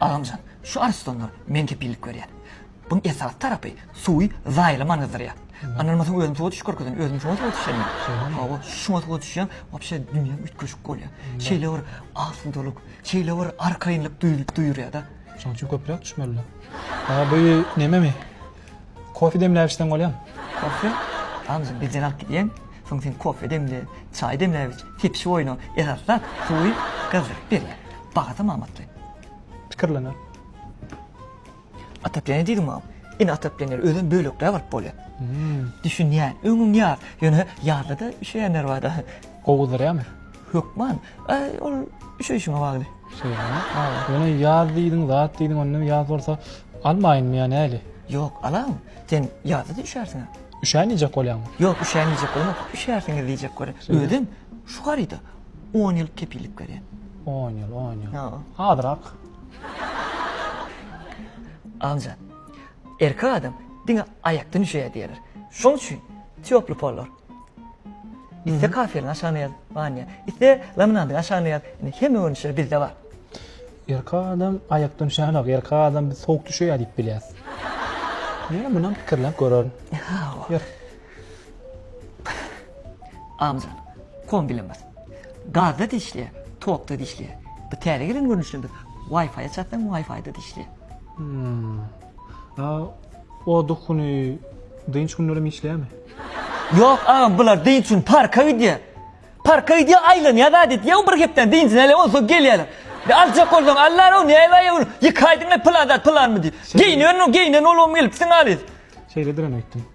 Ağamcan, şu arslanlar men kepillik görýär. Bunun esas tarapy suwy zaýlamaňyzdyr ýa. Anlamasan özüm soğuk düşkörküden, özüm soğuk düşen. Hava şuna soğuk düşen, wapşe dünya ütköşük bolýar. Şeýle bir asındoluk, şeýle bir arkaýynlyk duýurýar da. Şonçu köpürek düşmeli. Bu neme mi? Kofi demläýişden bolýan. Kofe? Ağamcan bizden alıp gidýän. Soň sen kofe demle, çay demläýiş, tepsi oýna, esasda suwy gazyp berýär. Bagata mamatly. Pikirlener. Ataplanýar diýdim ama. Ine ataplanýar özüm bölükler var bolýar. Düşünýär, öňüň ýar, ýöne ýarda da şeýler bar da. Gowuldyryarmy? Hökman, ol şeý şuna bagly. Ýöne ýar diýdiň, zat diýdiň, onda ýaz bolsa almaýynmy ýani äli? Ýok, alam. Sen ýarda da üşärsiň. Üşänijek bolýarmy? Ýok, üşänijek bolmak, üşärsiň diýjek görä. Özüm şu garyda 10 ýyl kepillik görýän. 10 ýyl. Ha. Adyrak. Amca, erkek adam diňe ayakdan üşeýär diýerler. Şoň üçin töplü bollar. İste kafirni aşanyar, banya. İste laminandy aşanyar. Hemme öňüşler bizde bar. Erkek adam ayakdan üşänok, erkek adam bir soğuk düşýär diýip bilýär. Ýa munan pikirlep görürün. Ýer. Amca, kom bilemez. Gazda dişliýär, tokda dişliýär. Bu täre gelen görnüşünde Wi-Fi'ye çatdan Wi-Fi'da dişliýär. O dokuny dynç günleri mi işleýärmi? Yok ağam bular deyin üçün parka gidiyor. Parka gidiyor aylanıyor da dedi. Ya bir hepten deyin üçün hele olsa geliyorlar. De alacak oldum Allah o ne aylayı yıkaydın ne plan mı diyor. Giyiniyorsun o giyinen oğlum gelip sen alır. Şeyle diren öktüm.